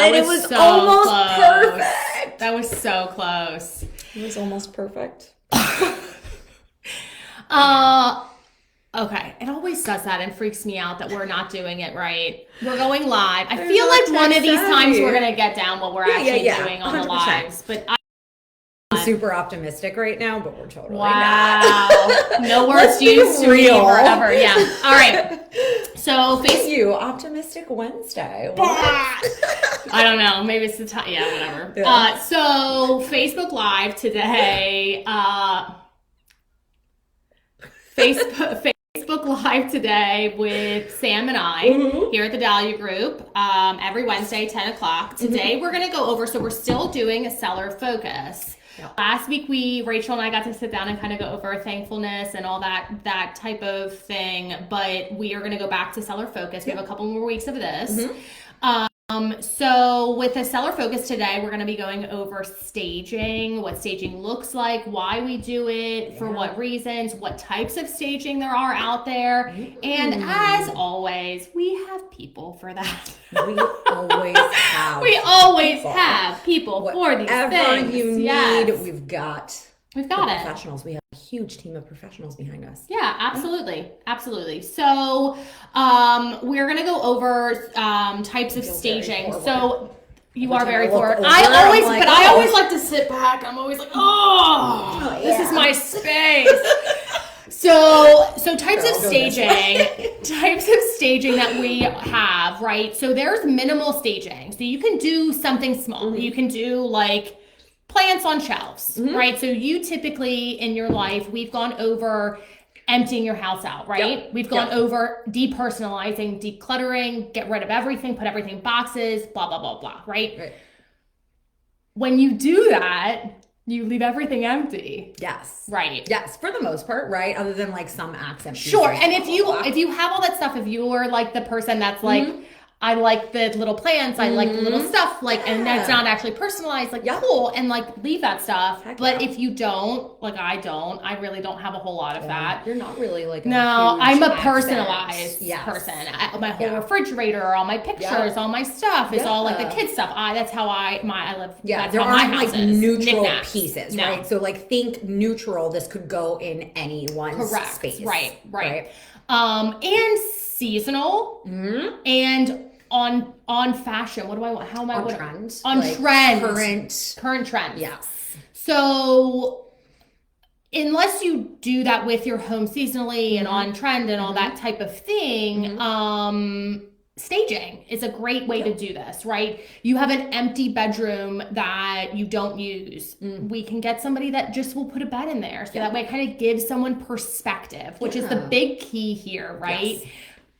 and it was so almost close. perfect. That was so close. It was almost perfect. Okay. It always does that and freaks me out that we're not doing it right. We're going live. I We're feel not like one of these tech-savvy. times we're going to get down what we're actually doing on the 100%. lives. But I'm super optimistic right now, but we're totally wow. not. No Let's words be used to me real. forever. Yeah. All right. So Thank you. Optimistic Wednesday. I don't know. Maybe it's the time. Yeah, whatever. Yeah. So Facebook Live today. Facebook Live today with Sam and I here at the Dahlia Group every Wednesday, 10 o'clock. Today we're going to go over, so we're still doing a seller focus. Yep. Last week, Rachel and I got to sit down and kind of go over thankfulness and all that type of thing, but we are going to go back to seller focus. We have a couple more weeks of this. So with the seller focus today, we're going to be going over staging, what staging looks like, why we do it, for what reasons, what types of staging there are out there. And as always, we have people for that. We always have. We always have people for these Whatever things. you need, we've got We've got it. professionals. We have a huge team of professionals behind us. Yeah, absolutely. Absolutely. So we're going to go over types of staging. So you are very forward. I always like to sit back. I'm always like, this is my space. So types of staging that we have, right? So there's minimal staging. So you can do something small. You can do like plants on shelves, right? So you typically in your life, we've gone over emptying your house out, right? Yep. We've gone over depersonalizing, decluttering, get rid of everything, put everything in boxes, blah, blah, blah, blah, right? When you do that, you leave everything empty. Yes. Right. Yes, for the most part, right? Other than like some accent. Sure. And if you have all that stuff, if you're like the person that's like, I like the little plants, I like the little stuff, like, and that's not actually personalized, like, cool, and like, leave that stuff. Heck but yeah. if you don't, like, I really don't have a whole lot of that. You're not really like No, I'm a huge personalized accent. person. My whole refrigerator, all my pictures, all my stuff is all like the kid stuff. That's how I live. Yeah, that's there how my aren't house like is. neutral Knickknacks. pieces, No. right? So like think neutral, this could go in anyone's space. Right. And seasonal and on fashion. What do I want? How am I? On trend. On like trend. Current trends. Yes. So unless you do that with your home seasonally and on trend and all that type of thing, staging is a great way to do this, right? You have an empty bedroom that you don't use. We can get somebody that just will put a bed in there. So that way it kind of gives someone perspective, which is the big key here, right? Yes.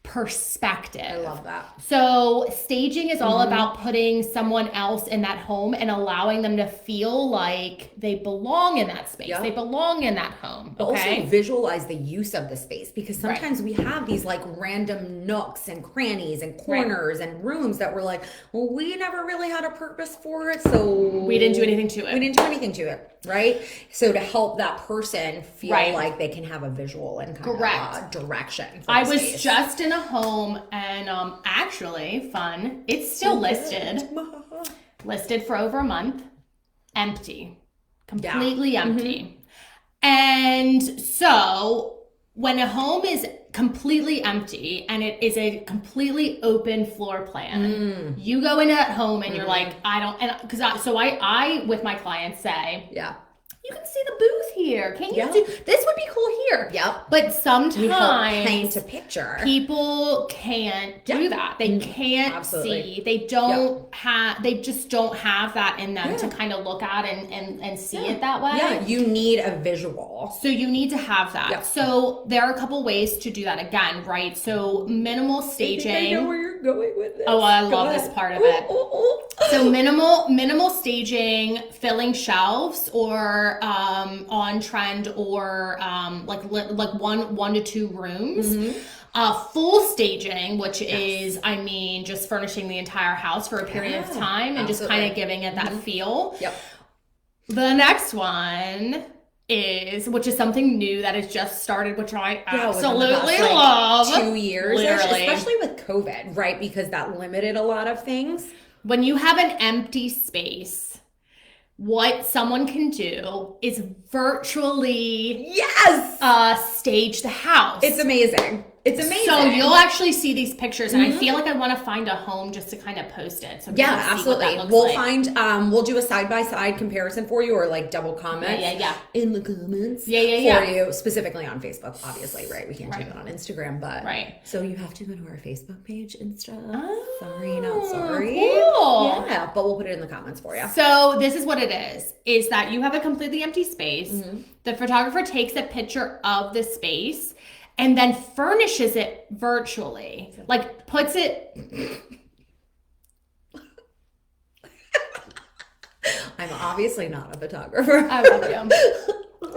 Perspective. I love that. So staging is all about putting someone else in that home and allowing them to feel like they belong in that space. They belong in that home. But Okay. also visualize the use of the space, because sometimes we have these like random nooks and crannies and corners and rooms that we're like, well, we never really had a purpose for it, so we didn't do anything to it. We didn't do anything to it, right? So to help that person feel like they can have a visual and kind of direction. I was just in a home and actually fun. It's still listed for over a month, empty, completely empty. And so when a home is completely empty and it is a completely open floor plan, you go into that home and you're like, I with my clients say, you can see the booth here. Can you do this? Would be cool here. But sometimes paint a picture. People can't do that. They can't see. They don't have. They just don't have that in them to kind of look at and see it that way. Yeah, you need a visual. So you need to have that. So there are a couple ways to do that again, right? So minimal staging. I know where you're going with this. Oh, I love this part of it. So minimal staging, filling shelves, or on trend, or like one to two rooms. Full staging, which is, just furnishing the entire house for a period of time and just kind of giving it that feel. The next one which is something new that has just started, which I absolutely love. 2 years, literally, especially with COVID, right? Because that limited a lot of things. when you have an empty space, what someone can do is virtually stage the house. It's amazing. It's amazing. So you'll actually see these pictures, and I feel like I want to find a home just to kind of post it. So yeah, absolutely. We'll find, we'll do a side-by-side comparison for you, or like double comment in the comments for you, specifically on Facebook, obviously, right? We can't do it on Instagram, but so you have to go to our Facebook page and stuff. Sorry, not sorry. Cool. Yeah, but we'll put it in the comments for you. So this is what it is that you have a completely empty space. The photographer takes a picture of the space and then furnishes it virtually. Like, puts it... I'm obviously not a photographer. I love you.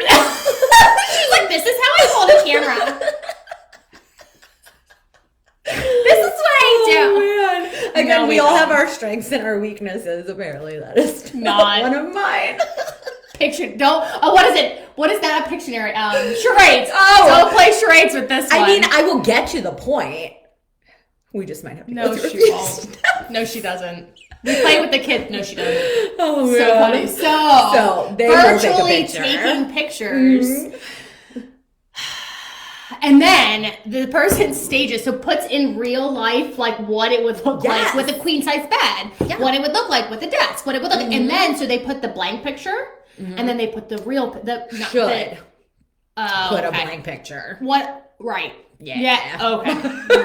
She's like, this is how I hold a camera. This is what I do. Man. Again, we all have our strengths and our weaknesses. Apparently, that is not one of mine. What is it? What is that Pictionary? Charades. Don't play charades with this one. I mean, I will get to the point. We just might have to go through she won't. No, she doesn't. We play with the kids. No, she doesn't. Oh, so funny. So they virtually taking pictures. And then the person stages, so puts in real life, like what it would look like with a queen size bed, what it would look like with a desk, what it would look like. And then, so they put the blank picture, and then they put the real, put a blank picture. What? Right. Yeah. Okay.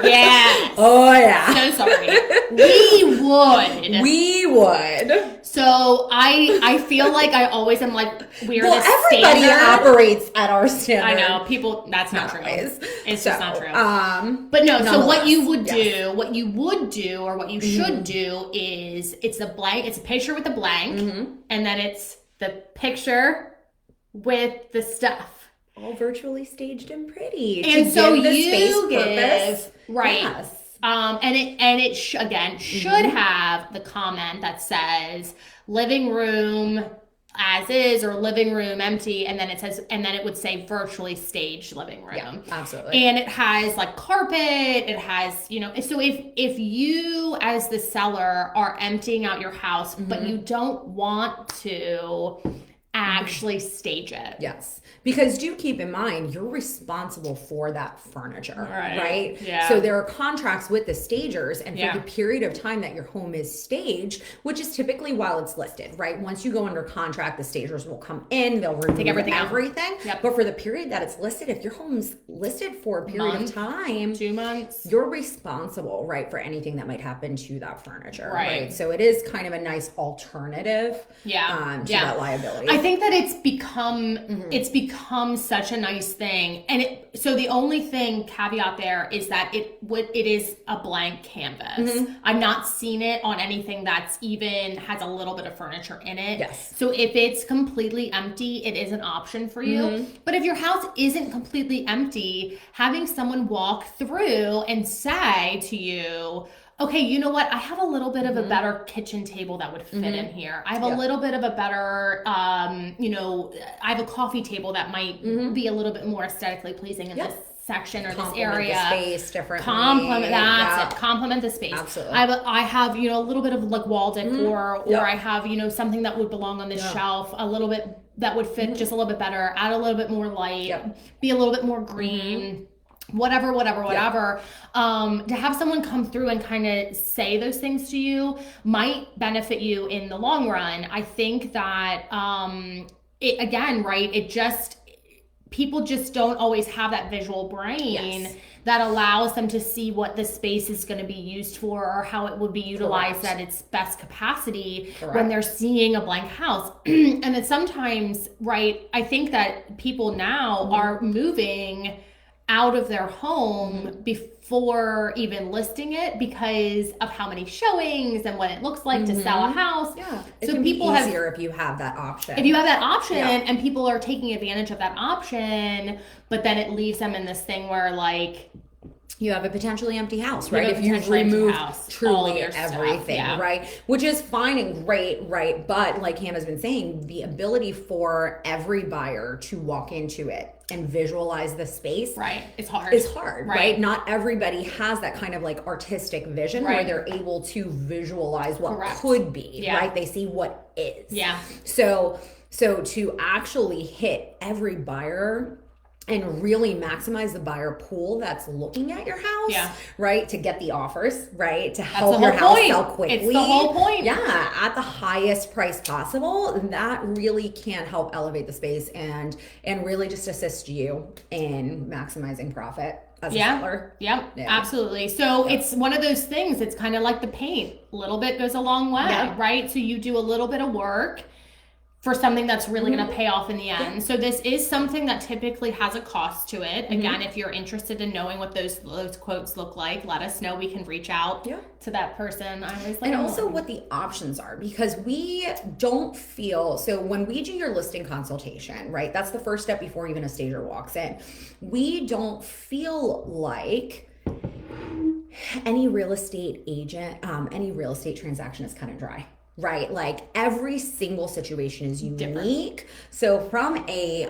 Yes. Oh, yeah. So sorry. We would. So I feel like I always am like, we're the everybody standard. Operates at our standard. I know. People, that's not true. It's just not true. But no, so what you would do, or what you should do is, it's a picture with a blank, and then it's the picture with the stuff. All virtually staged and pretty. And so you give purpose. Right. Yes. And it should have the comment that says living room as is, or living room empty, and then it would say virtually staged living room. Yeah, absolutely. And it has like carpet, it has, so if you as the seller are emptying out your house, but you don't want to actually stage it. Yes. Because do keep in mind, you're responsible for that furniture, right? Yeah. So there are contracts with the stagers, and for the period of time that your home is staged, which is typically while it's listed, right? Once you go under contract, the stagers will come in, they'll remove everything. Yep. But for the period that it's listed, if your home's listed for a period of time, 2 months, you're responsible, right, for anything that might happen to that furniture, right? So it is kind of a nice alternative to that liability. I think that it's become such a nice thing, and so the only caveat there is that it is a blank canvas. I've not seen it on anything that's even has a little bit of furniture in it. Yes. So if it's completely empty, it is an option for you. But if your house isn't completely empty, having someone walk through and say to you, okay, you know what? I have a little bit of a better kitchen table that would fit in here. I have a little bit of a better, I have a coffee table that might be a little bit more aesthetically pleasing in this section or this area. The space differently. Complement the space. Absolutely. I have a little bit of like wall decor, or I have something that would belong on this shelf, a little bit that would fit just a little bit better, add a little bit more light, be a little bit more green. Whatever. To have someone come through and kind of say those things to you might benefit you in the long run. I think that, people just don't always have that visual brain that allows them to see what the space is going to be used for, or how it would be utilized at its best capacity when they're seeing a blank house. And then sometimes, I think that people now are moving out of their home before even listing it because of how many showings and what it looks like to sell a house. Yeah. So people be easier if you have that option. If you have that option and people are taking advantage of that option, but then it leaves them in this thing where like, you have a potentially empty house, right? If you've removed truly everything, right? Which is fine and great, right? But like Hannah's been saying, the ability for every buyer to walk into it and visualize the space, right, it's hard. It's hard, right? Not everybody has that kind of like artistic vision where they're able to visualize what could be, right? They see what is. Yeah. So to actually hit every buyer and really maximize the buyer pool that's looking at your house, right? To get the offers, right? To help your house sell quickly. It's the whole point. Yeah, at the highest price possible. That really can help elevate the space and really just assist you in maximizing profit as a seller. Yeah, absolutely. So it's one of those things, it's kind of like the paint. A little bit goes a long way, right? So you do a little bit of work for something that's really going to pay off in the end. Yeah. So this is something that typically has a cost to it. Again, if you're interested in knowing what those quotes look like, let us know. We can reach out to that person. I always like, and also what the options are, because we don't feel, so when we do your listing consultation, right, that's the first step before even a stager walks in. We don't feel like any real estate agent, any real estate transaction is cut and dry. Right, like every single situation is unique. Different. So from a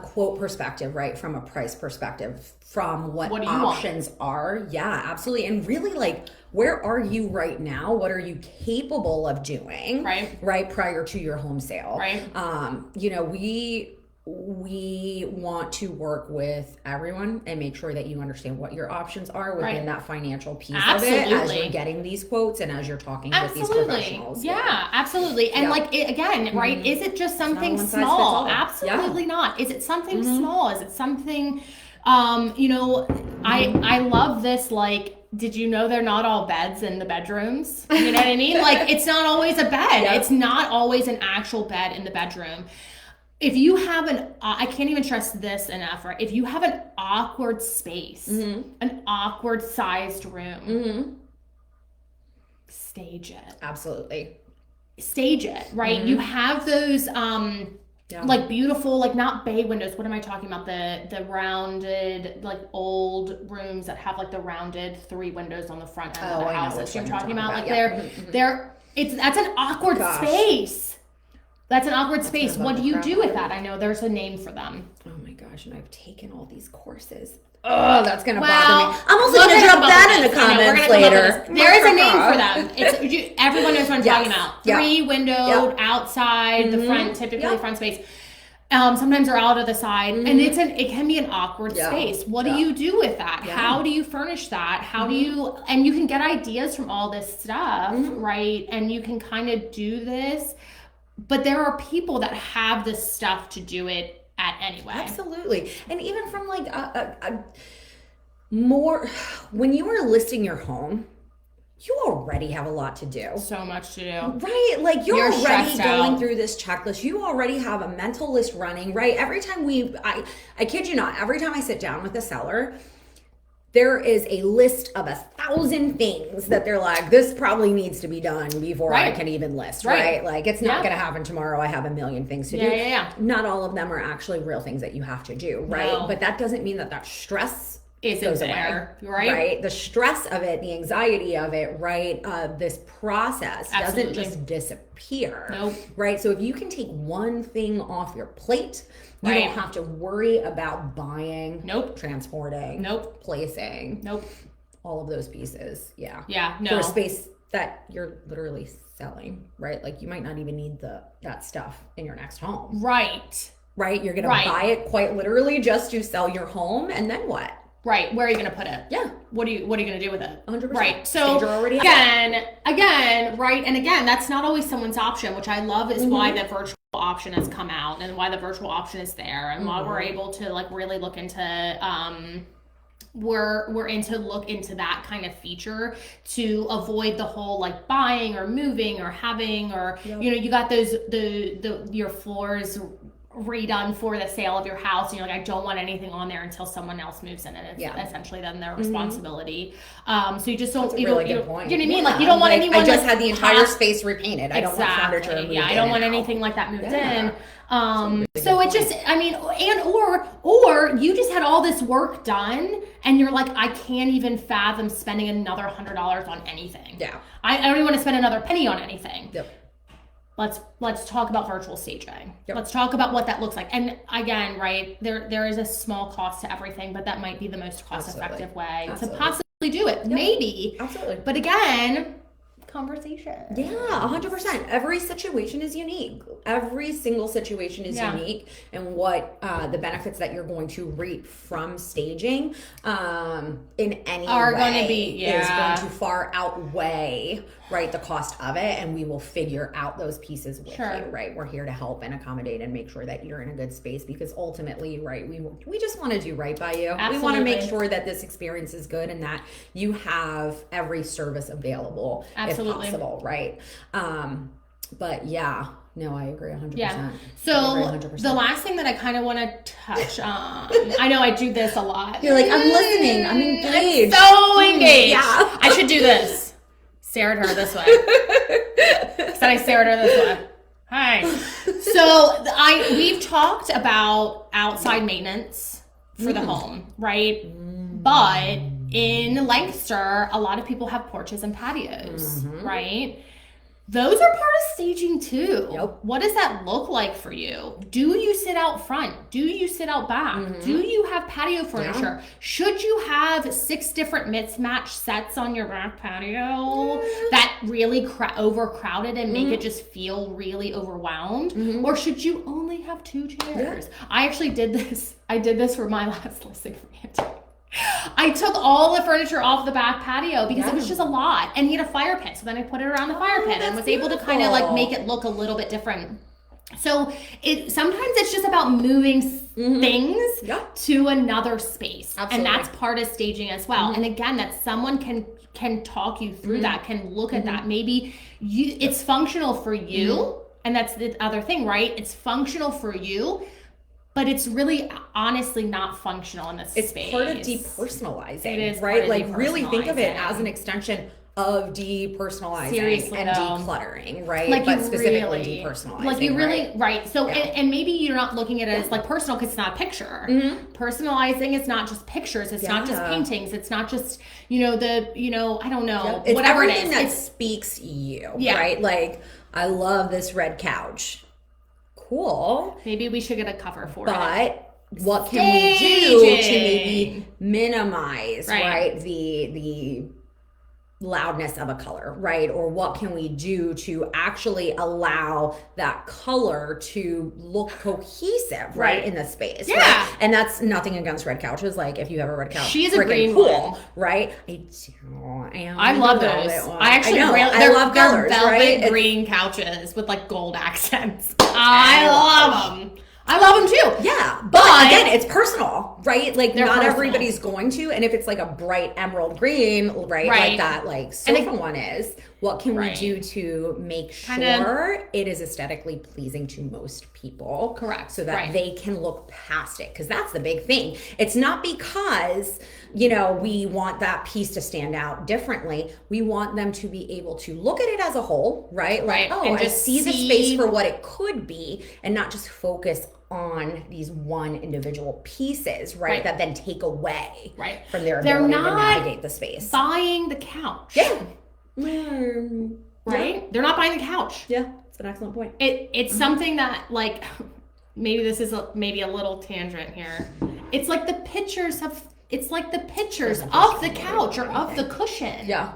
quote perspective, right, from a price perspective, from what options are, absolutely, and really like where are you right now? What are you capable of doing? Right, prior to your home sale. Right. You know, we want to work with everyone and make sure that you understand what your options are within that financial piece of it as you're getting these quotes and as you're talking with these professionals. Yeah, absolutely. And like, right? Is it just something small? Absolutely not. Is it something small? Is it something, you know, I love this, like, did you know they're not all beds in the bedrooms? You know what I mean? Like, it's not always a bed. It's not always an actual bed in the bedroom. If you have I can't even stress this enough, right? If you have an awkward space, an awkward sized room, stage it. Absolutely. Stage it, right? You have those, like beautiful, like not bay windows. What am I talking about? The rounded, like old rooms that have like the rounded 3 windows on the front end of the house. That's what I'm talking about. Like that's an awkward space. That's an awkward space. What do you do with that? I know there's a name for them. Oh my gosh, and I've taken all these courses. Oh, that's going to bother me. I'm also going to drop that in the comments later. There is a name for them. Everyone knows what I'm talking about. 3 windowed, outside, the front, typically the front space. Sometimes they're out of the side, and it can be an awkward space. What do you do with that? How do you furnish that? How do you, and you can get ideas from all this stuff, right? And you can kind of do this. But there are people that have the stuff to do it at anyway. Absolutely. And even from like more, when you are listing your home, you already have a lot to do. So much to do. Right. Like you're already going through this checklist. You already have a mental list running, right? Every time I kid you not, every time I sit down with a seller, there is a list of 1,000 things that they're like, this probably needs to be done before I can even list, right? Like it's not going to happen tomorrow. I have a million things to do. Not all of them are actually real things that you have to do, right? No. But that doesn't mean that stress isn't there, right? The stress of it, the anxiety of it, right? This process doesn't just disappear, right? So if you can take one thing off your plate, you don't have to worry about buying, transporting, placing, all of those pieces. For a space that you're literally selling, right? Like you might not even need that stuff in your next home, right? You're gonna buy it quite literally just to sell your home, and then what? Right. Where are you going to put it? Yeah. What are you going to do with it? 100%. Right. So again, right. And again, that's not always someone's option, which I love is why the virtual option has come out and why the virtual option is there and why we're able to like really look into, look into that kind of feature to avoid the whole like buying or moving or having, or, you know, you got those, your floors redone for the sale of your house, and you're like, I don't want anything on there until someone else moves in, and it's essentially then their responsibility. So you just don't. That's a really good point. You know what I mean? Like you don't want anyone. I just had the entire space repainted. I don't want furniture moved in. I don't want anything like that moved in. So it just, I mean, or you just had all this work done and you're like, I can't even fathom spending another $100 on anything. Yeah. I don't even want to spend another penny on anything. Yep. Let's talk about virtual staging. Yep. Let's talk about what that looks like. And again, right, there is a small cost to everything, but that might be the most cost-effective way to possibly do it. Yep. Maybe. Absolutely. But again, conversation. Yeah, 100%. Every situation is unique. Every single situation is unique, and what the benefits that you're going to reap from staging in any are way going to be is going to far outweigh the cost of it, and we will figure out those pieces with you. Right, we're here to help and accommodate and make sure that you're in a good space, because ultimately, we just want to do right by you. Absolutely. We want to make sure that this experience is good and that you have every service available. Absolutely. If possible, right? But yeah, no, I agree 100%. Yeah. So 100%. The last thing that I kind of want to touch on, I know I do this a lot. You're like, I'm listening, I'm engaged. I'm so engaged. Yeah. I should do this. Stare at her this way. Said I stare at her this way. Hi. So we've talked about outside maintenance for the home, right? But in Lancaster, a lot of people have porches and patios, right? Those are part of staging too. Yep. What does that look like for you? Do you sit out front? Do you sit out back? Do you have patio furniture? Yeah. Should you have 6 different mismatched sets on your back patio that really overcrowded and make it just feel really overwhelmed? Or should you only have 2 chairs? Yeah. I actually did this. I did this for my last listing for Andy. I took all the furniture off the back patio because it was just a lot, and he had a fire pit. So then I put it around the fire pit and was able to kind of like make it look a little bit different. So sometimes it's just about moving things to another space. Absolutely. And that's part of staging as well. And again, that someone can talk you through that, can look at that. Maybe it's functional for you, and that's the other thing, right? It's functional for you, but it's really honestly not functional in this space. It's part of depersonalizing. It is, right? Like really think of it as an extension of depersonalizing and decluttering, right? Like, but specifically depersonalizing. Like you really, right? So, and maybe you're not looking at it as like personal because it's not a picture. Personalizing is not just pictures. It's not just paintings. It's not just, I don't know, it's whatever it is. Everything that speaks you, right? Like, I love this red couch. Cool. Maybe we should get a cover for it. But what can we do to maybe minimize, right, the loudness of a color, right? Or what can we do to actually allow that color to look cohesive, right, in the space? Yeah. Right? And that's nothing against red couches. Like, if you have a red couch, she's a green cool, one, right? I love those. I actually I love colors, velvet green couches with like gold accents. I love them. I love them too. Yeah. But again, it's personal, right? Like, not everybody's going to. And if it's like a bright emerald green, right? Like that, like sofa one is, what can we do to make sure it is aesthetically pleasing to most people? Correct. So that they can look past it. Because that's the big thing. It's not because, we want that piece to stand out differently. We want them to be able to look at it as a whole, right? Like, and just see the space for what it could be and not just focus on these one individual pieces, right? That then take away from their ability to navigate the space. Buying the couch. Yeah. Right? They're not buying the couch. Yeah, it's an excellent point. It's something that, like, maybe this is maybe a little tangent here. It's like the pictures of the couch or of the cushion. Yeah.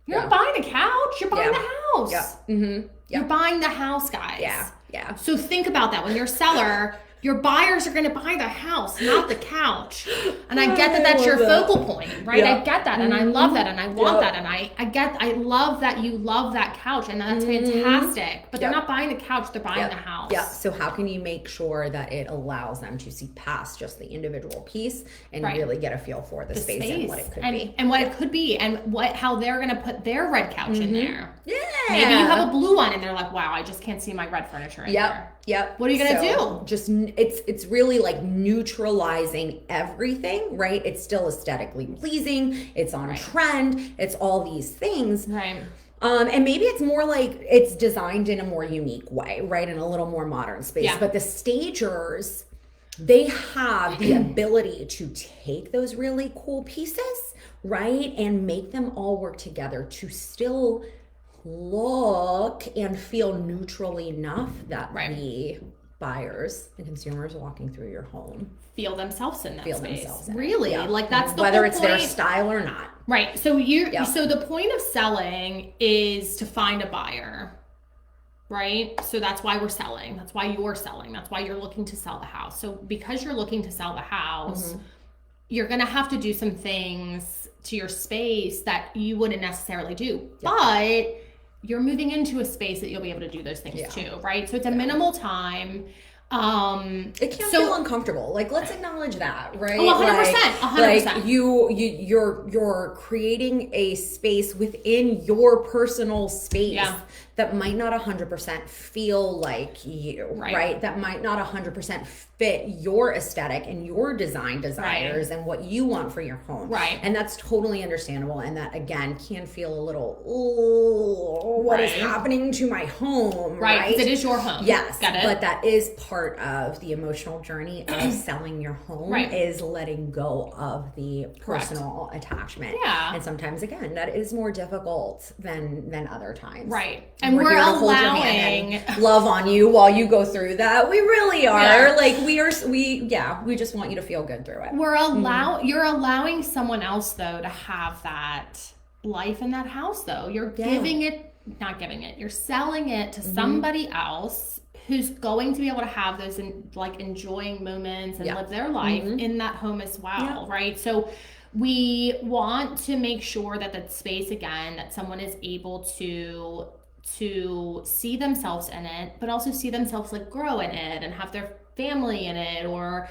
You're not buying a couch. You're buying the house. Yeah. Mm-hmm. You're buying the house, guys. Yeah. Yeah. So think about that. When you're a seller, your buyers are going to buy the house, not the couch. And I get that that's your focal point, right? I get that, and I love that, and I want that, and I love that you love that couch, and that's fantastic. But they're not buying the couch; they're buying the house. Yeah. So how can you make sure that it allows them to see past just the individual piece and really get a feel for the space and what it could be, and what it could be, and how they're going to put their red couch in there? Yeah. Maybe you have a blue one, and they're like, "Wow, I just can't see my red furniture in there." Yep. What are you gonna do? Just it's really like neutralizing everything, right? It's still aesthetically pleasing. It's on trend. It's all these things. Right. And maybe it's more like it's designed in a more unique way, right? In a little more modern space. But the stagers, they have the ability to take those really cool pieces, right? And make them all work together to still look and feel neutral enough that the buyers and consumers walking through your home feel themselves in that space. Really? Like that's the whether whole it's point. Their style or not. Right. So so the point of selling is to find a buyer. Right? So that's why we're selling. That's why you're selling. That's why you're looking to sell the house. So because you're looking to sell the house, you're going to have to do some things to your space that you wouldn't necessarily do. But you're moving into a space that you'll be able to do those things too, right? So it's a minimal time. It can feel uncomfortable. Like, let's acknowledge that, right? Oh, 100%. Like you're creating a space within your personal space that might not 100% feel like you, right? That might not 100% fit your aesthetic and your design desires and what you want for your home. Right. And that's totally understandable. And that, again, can feel a little, what is happening to my home, right? Because it is your home. Yes. Got it. But that is part of the emotional journey of selling your home is letting go of the personal attachment. Yeah. And sometimes, again, that is more difficult than other times. Right. And we're allowing love on you while you go through that. We really are. Yeah. Like we just want you to feel good through it. You're allowing someone else though to have that life in that house though. You're you're selling it to somebody else who's going to be able to have those enjoying moments and live their life in that home as well, right? So we want to make sure that space, again, that someone is able to see themselves in it, but also see themselves grow in it and have their family in it, or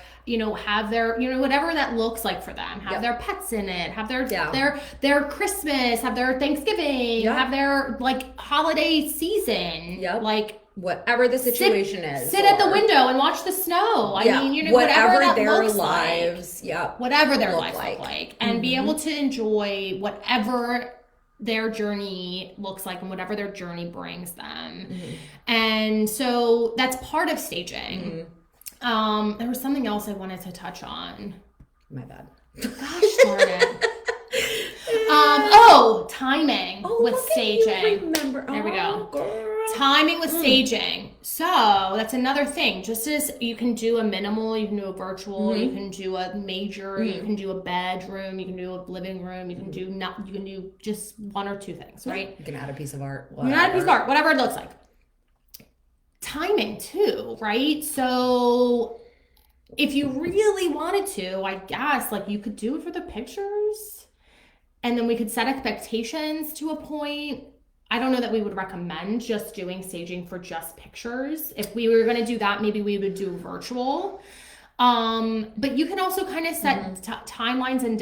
have their whatever that looks like for them, have their pets in it, have their Christmas, have their Thanksgiving, have their holiday season, whatever the situation is. Sit at the window and watch the snow. Whatever that their looks lives, whatever their lives look like, and be able to enjoy whatever their journey looks like and whatever their journey brings them. And so that's part of staging. There was something else I wanted to touch on. My bad. Gosh darn it. Timing with staging. There we go. Girl. Timing with staging. So that's another thing. Just as you can do a minimal, you can do a virtual, you can do a major, you can do a bedroom, you can do a living room, you can do just one or two things, right? You can add a piece of art. Whatever it looks like. Timing too, right? So if you really wanted to, I guess you could do it for the pictures, and then we could set expectations to a point. I don't know that we would recommend just doing staging for just pictures. If we were going to do that, maybe we would do virtual. But you can also kind of set timelines and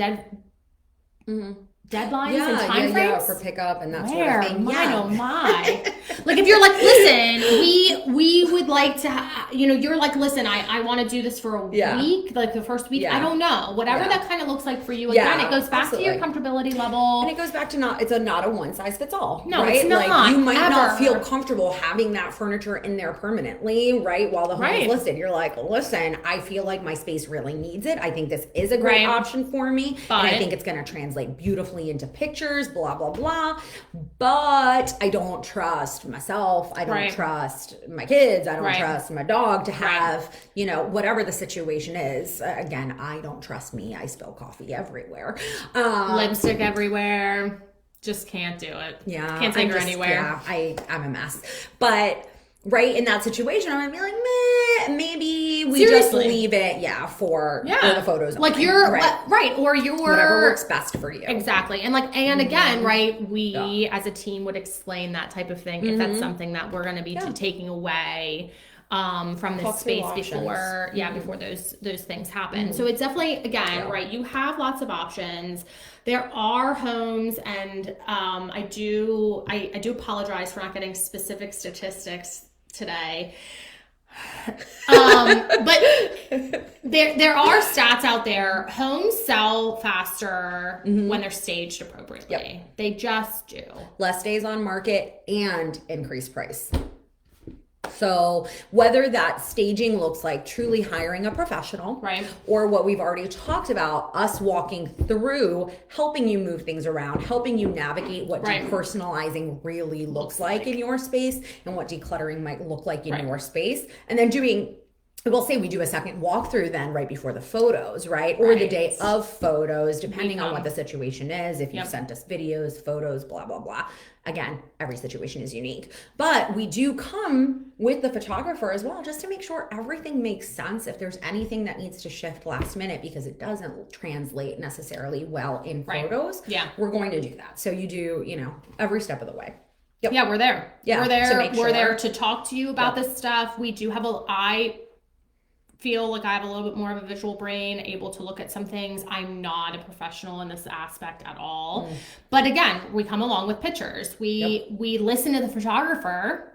deadlines and time frames for pickup and that sort of thing. Oh my. If you're listen, we would like to you're listen, I want to do this for a week, the first week. I don't know, whatever that kind of looks like for you. Again, it goes back to your comfortability level, and it goes back to not a one size fits all. No, right? It's not. You might not feel comfortable having that furniture in there permanently, right? While the home is listed, you're listen, I feel like my space really needs it. I think this is a great option for me, and I think it's going to translate beautifully into pictures, blah blah blah. But I don't trust myself. I don't trust my kids. I don't trust my dog to have whatever the situation is. Again, I don't trust me. I spill coffee everywhere. Lipstick everywhere. Just can't do it. Yeah, can't take her anywhere. Yeah, I'm a mess. But right in that situation, I'm gonna be like, meh, maybe we just leave it, for the photos. Or your whatever works best for you. Exactly. And again, right, we as a team would explain that type of thing if that's something that we're gonna be taking away from this space before before those things happen. So it's definitely, again, right, you have lots of options. There are homes, and I do apologize for not getting specific statistics today. But there are stats out there. Homes sell faster when they're staged appropriately. Yep. They just do. Less days on market and increased price. So whether that staging looks like truly hiring a professional, right, or what we've already talked about, us walking through, helping you move things around, helping you navigate what depersonalizing really looks like in your space and what decluttering might look like in your space. And then we'll say we do a second walkthrough then right before the photos, right? Or the day of photos, depending on what the situation is. If you sent us videos, photos, blah, blah, blah. Again, every situation is unique. But we do come with the photographer as well, just to make sure everything makes sense. If there's anything that needs to shift last minute because it doesn't translate necessarily well in photos, we're going to do that. So you do, every step of the way. Yep. Yeah, we're there. Yeah, we're there to talk to you about this stuff. We do have I feel like I have a little bit more of a visual brain, able to look at some things. I'm not a professional in this aspect at all. But again, we come along with pictures. We listen to the photographer.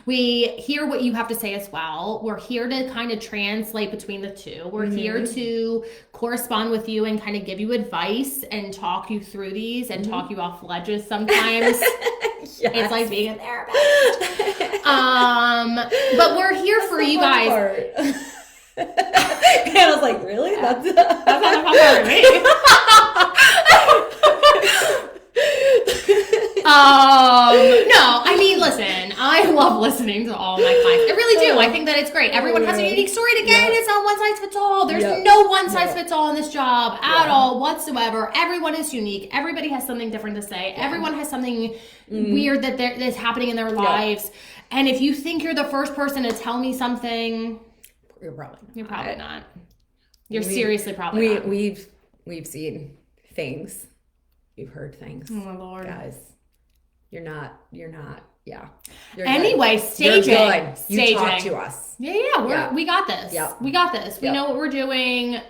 We hear what you have to say as well. We're here to kind of translate between the two. We're here to correspond with you and kind of give you advice and talk you through these and talk you off ledges sometimes. It's like being a therapist. But we're here for you guys. And I was like, really? That's not the fun part of me. No, I mean, listen, I love listening to all my clients. I really do. I think that it's great. Everyone has a unique story to get. It's not one size fits all. There's no one size fits all in this job at all whatsoever. Everyone is unique. Everybody has something different to say. Everyone has something weird that's happening in their lives. And if you think you're the first person to tell me something, you're probably not. You're probably not. You're seriously probably not. We've seen things. We've heard things. Oh my Lord. Guys, you're not, yeah. Anyway, staging. You're good. You talk to us. Yeah. We got this. Yep. We got this. We know what we're doing.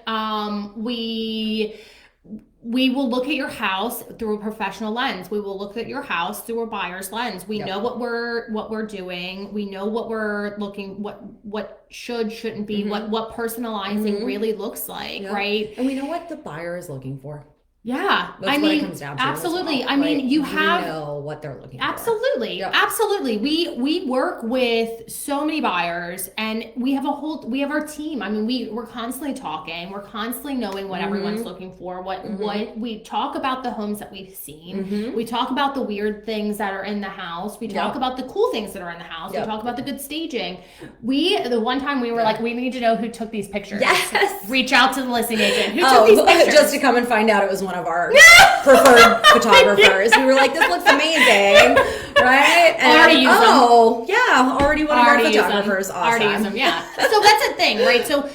We will look at your house through a professional lens. We will look at your house through a buyer's lens. We know what we're doing. We know what we're looking, what shouldn't be, what personalizing really looks like, right? And we know what the buyer is looking for. Yeah. That's what it comes down to. Absolutely. Well. I mean, you know what they're looking for. Absolutely. Absolutely. We work with so many buyers and we have our team. I mean, we're constantly talking. We're constantly knowing what everyone's looking for. What we talk about the homes that we've seen. We talk about the weird things that are in the house. We talk about the cool things that are in the house. We talk about the good staging. The one time we were like, we need to know who took these pictures. Yes. Reach out to the listing agent. Who took these pictures? Just to come and find out it was one of our preferred photographers. We were like, this looks amazing, right? And already use them. Already one of our photographers. Awesome. Already use them, yeah. So that's a thing, right? So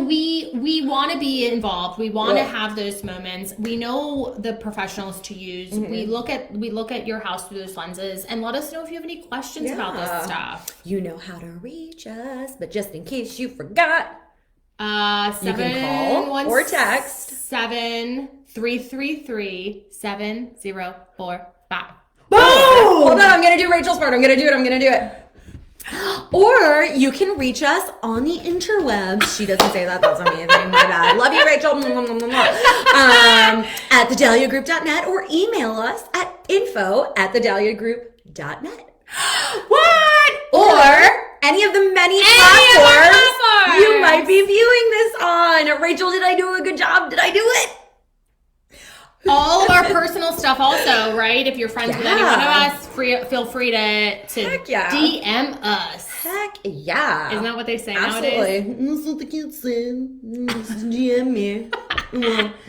we want to be involved. We want to have those moments. We know the professionals to use. We look at your house through those lenses and let us know if you have any questions about this stuff. You know how to reach us, but just in case you forgot, you can call or text 7-333-7045. Boom! Hold on, I'm gonna do Rachel's part. I'm gonna do it. Or you can reach us on the interwebs. She doesn't say that. That's amazing. My bad. Love you, Rachel. At thedahliagroup.net or email us at info@thedahliagroup.net. What? Or any of the many platforms you might be viewing this on. Rachel, did I do a good job? Did I do it? All of our personal stuff also, right? If you're friends with any one of us, feel free to DM us. Heck yeah. Isn't that what they say Absolutely. nowadays? That's what the kids say. Just DM me.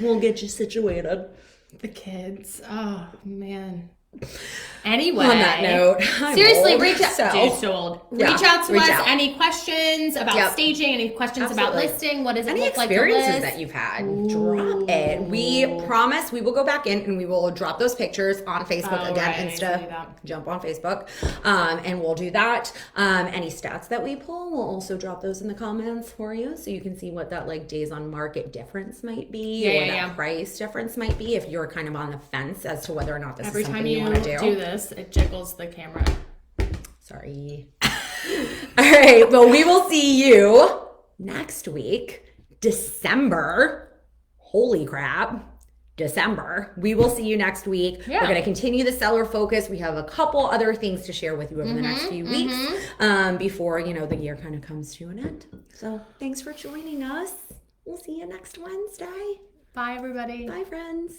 We'll get you situated. The kids. Oh, man. Anyway, on that note, seriously, reach out to us. Any questions about staging? Any questions about listing? What does it look like to list? Any experiences that you've had? Drop it. We promise we will go back in and we will drop those pictures on Facebook Insta. Jump on Facebook, and we'll do that. Any stats that we pull, we'll also drop those in the comments for you, so you can see what that days on market difference might be, or that price difference might be, if you're kind of on the fence as to whether or not this is something you want to do. This, it jiggles the camera. Sorry. All right. Well, we will see you next week, December. Holy crap. December. We will see you next week. Yeah. We're going to continue the seller focus. We have a couple other things to share with you over the next few weeks before, the year kind of comes to an end. So thanks for joining us. We'll see you next Wednesday. Bye, everybody. Bye, friends.